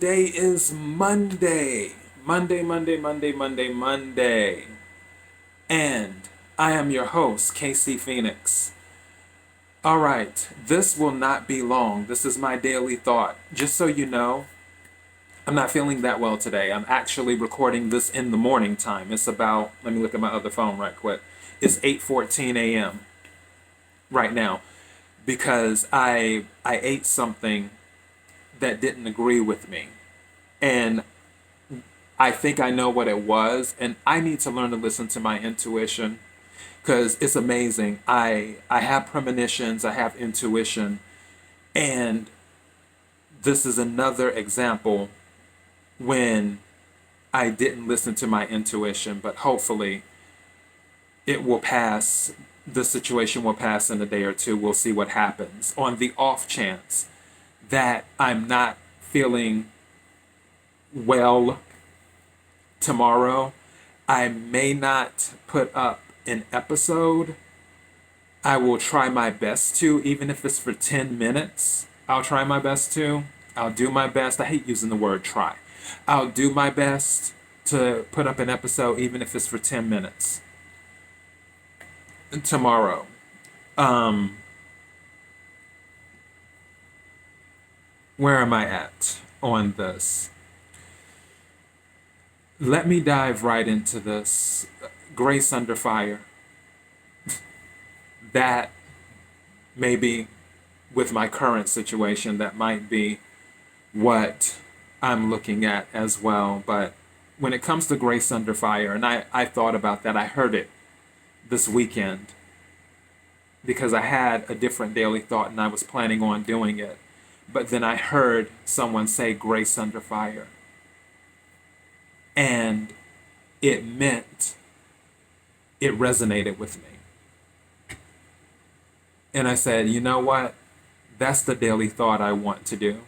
today is Monday. Monday. And I am your host, KC Phoenix. All right, this will not be long. This is my daily thought. Just so you know, I'm not feeling that well today. I'm actually recording this in the morning time. It's about, let me look at my other phone right quick. It's 8:14 a.m. right now because I ate something that didn't agree with me. And I think I know what it was, and I need to learn to listen to my intuition because it's amazing. I have premonitions, I have intuition, and this is another example when I didn't listen to my intuition, but hopefully it will pass. The situation will pass in a day or two. We'll see what happens. On the off chance that I'm not feeling well tomorrow, I may not put up an episode. I will try my best to, even if it's for 10 minutes. I'll try my best to. I'll do my best. I hate using the word try. I'll do my best to put up an episode, even if it's for 10 minutes tomorrow. Where am I at on this? Let me dive right into this. Grace under fire. That maybe with my current situation, that might be what I'm looking at as well. But when it comes to grace under fire, and I thought about that, I heard it this weekend because I had a different daily thought and I was planning on doing it. But then I heard someone say grace under fire. And it resonated with me. And I said, you know what? That's the daily thought I want to do.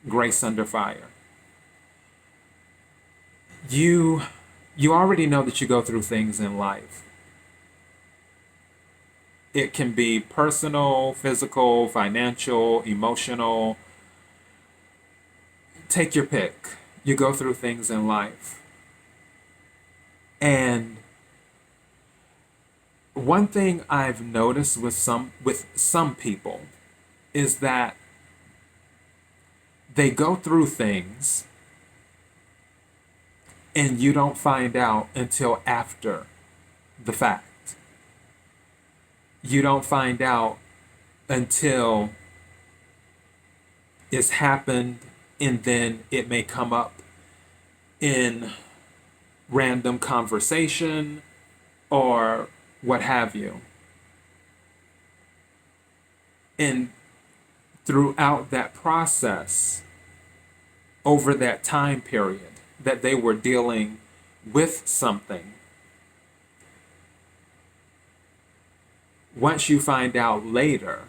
Grace under fire. You already know that you go through things in life. It can be personal, physical, financial, emotional. Take your pick. You go through things in life. And one thing I've noticed with some people is that they go through things and you don't find out until after the fact. You don't find out until it's happened, and then it may come up in random conversation or what have you. And throughout that process, over that time period that they were dealing with something, once you find out later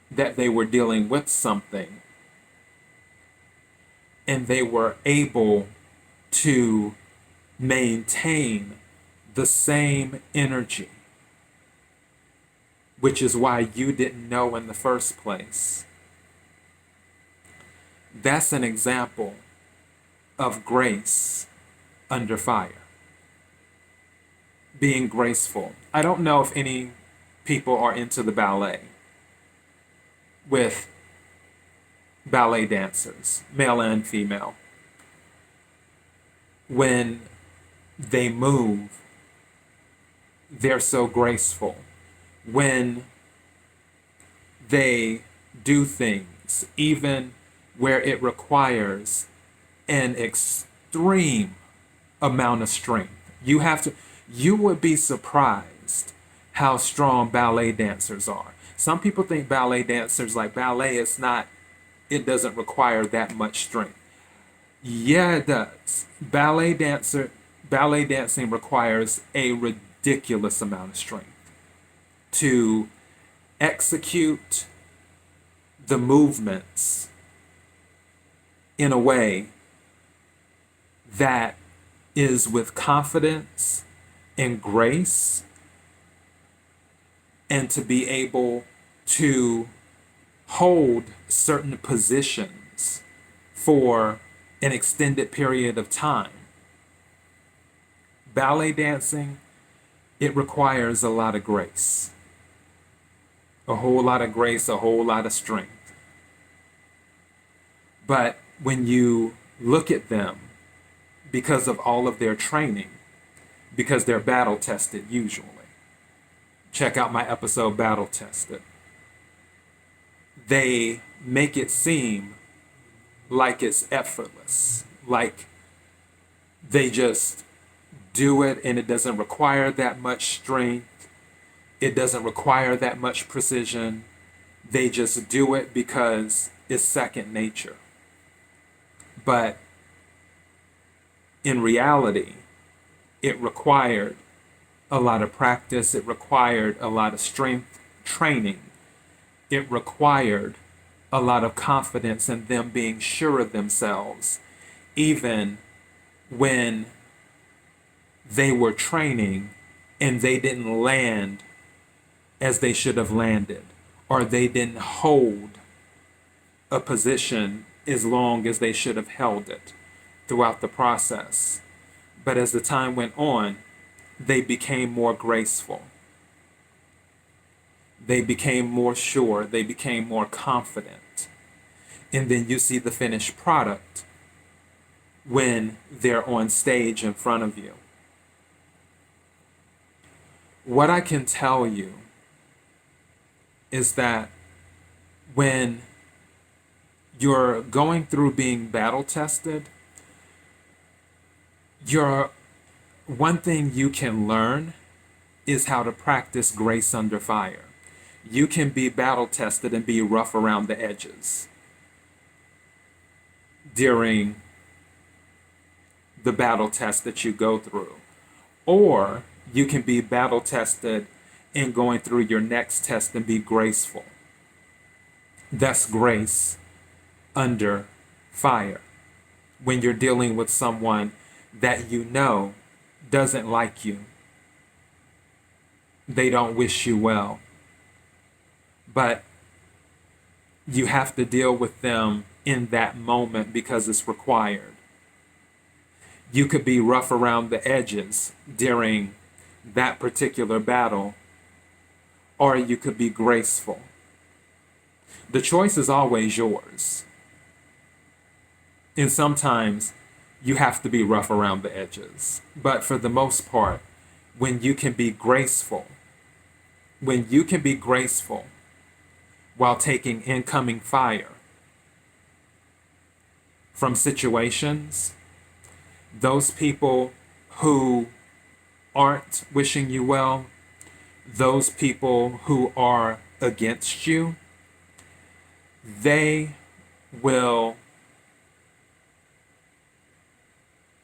that they were dealing with something and they were able to maintain the same energy, which is why you didn't know in the first place. That's an example of grace under fire. Being graceful. I don't know if any people are into the ballet with ballet dancers, male and female. When they move, they're so graceful. When they do things, even where it requires an extreme amount of strength, you would be surprised how strong ballet dancers are. Some people think ballet dancers, like ballet it doesn't require that much strength. Yeah, it does. Ballet dancing requires a ridiculous amount of strength to execute the movements in a way that is with confidence and grace, and to be able to hold certain positions for an extended period of time. Ballet dancing, it requires a lot of grace. A whole lot of grace, a whole lot of strength. But when you look at them, because of all of their training, because they're battle tested usually. Check out my episode Battle Tested. They make it seem like it's effortless, like they just do it and it doesn't require that much strength. It doesn't require that much precision. They just do it because it's second nature. But in reality, it required a lot of practice. It required a lot of strength training. It required a lot of confidence in them being sure of themselves, even when they were training and they didn't land as they should have landed, or they didn't hold a position as long as they should have held it throughout the process. But as the time went on, they became more graceful. They became more sure. They became more confident. And then you see the finished product when they're on stage in front of you. What I can tell you is that when you're going through being battle tested, one thing you can learn is how to practice grace under fire. You can be battle tested and be rough around the edges during the battle test that you go through. Or you can be battle tested and going through your next test and be graceful. That's grace under fire. When you're dealing with someone that you know doesn't like you, they don't wish you well, but you have to deal with them in that moment because it's required. You could be rough around the edges during that particular battle, or you could be graceful. The choice is always yours. And sometimes you have to be rough around the edges. But for the most part, when you can be graceful while taking incoming fire from situations, those people who aren't wishing you well, those people who are against you,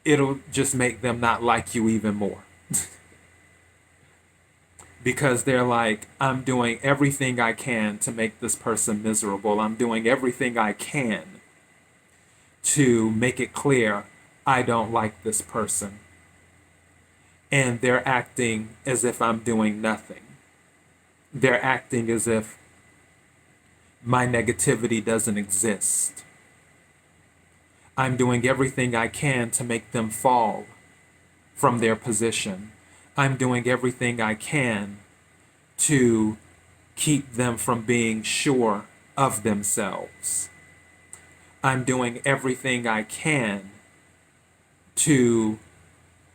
it'll just make them not like you even more. Because they're like, I'm doing everything I can to make this person miserable. I'm doing everything I can to make it clear I don't like this person. And they're acting as if I'm doing nothing. They're acting as if my negativity doesn't exist. I'm doing everything I can to make them fall from their position. I'm doing everything I can to keep them from being sure of themselves. I'm doing everything I can to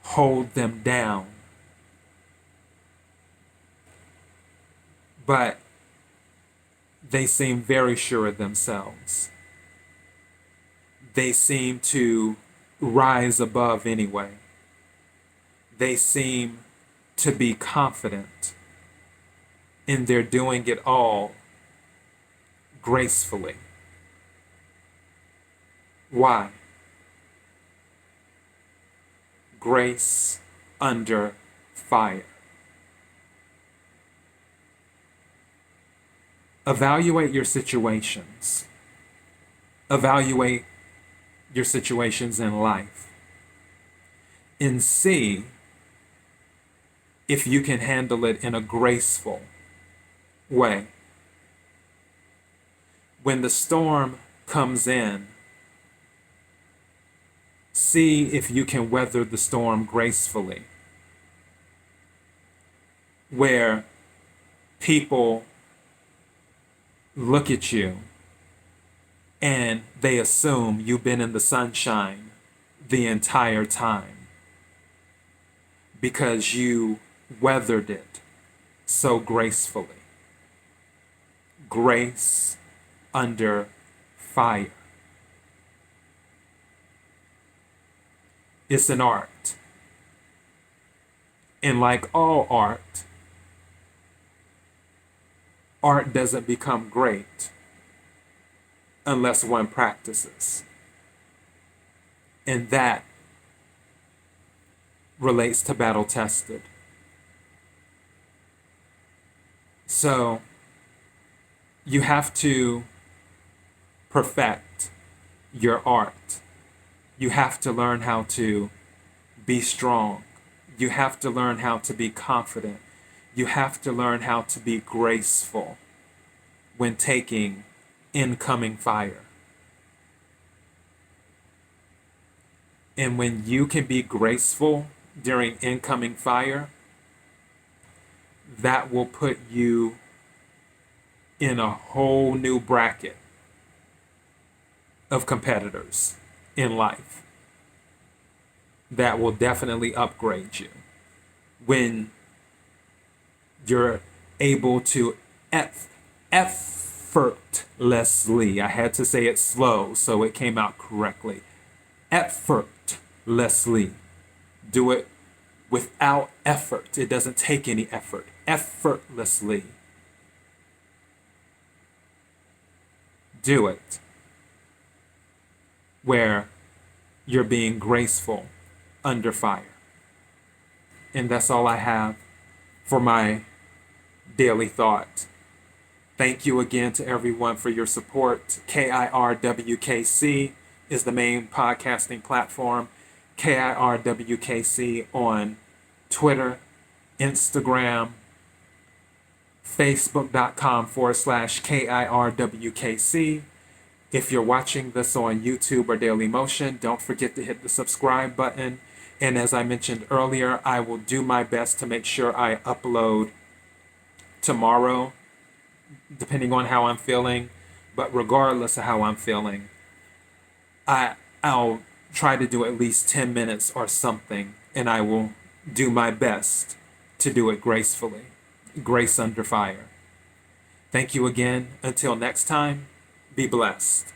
hold them down. But they seem very sure of themselves. They seem to rise above anyway. They seem to be confident, and they're doing it all gracefully. Why? Grace under fire. Evaluate your situations. Evaluate your situations in life and see if you can handle it in a graceful way. When the storm comes in See if you can weather the storm gracefully, where people look at you and they assume you've been in the sunshine the entire time because you weathered it so gracefully. Grace under fire. It's an art. And like all art, art doesn't become great unless one practices. And that relates to battle tested. So you have to perfect your art. You have to learn how to be strong. You have to learn how to be confident. You have to learn how to be graceful when taking incoming fire. And when you can be graceful during incoming fire, that will put you in a whole new bracket of competitors in life. That will definitely upgrade you. When you're able to effortlessly, I had to say it slow so it came out correctly, effortlessly do it without effort. It doesn't take any effort. Effortlessly do it where you're being graceful under fire. And that's all I have for my daily thought. Thank you again to everyone for your support. KIRWKC is the main podcasting platform. KIRWKC on Twitter, Instagram, Facebook.com/KIRWKC. If you're watching this on YouTube or Dailymotion, don't forget to hit the subscribe button. And as I mentioned earlier, I will do my best to make sure I upload tomorrow, depending on how I'm feeling. But regardless of how I'm feeling, I'll try to do at least 10 minutes or something, and I will do my best to do it gracefully. Grace under fire. Thank you again. Until next time, be blessed.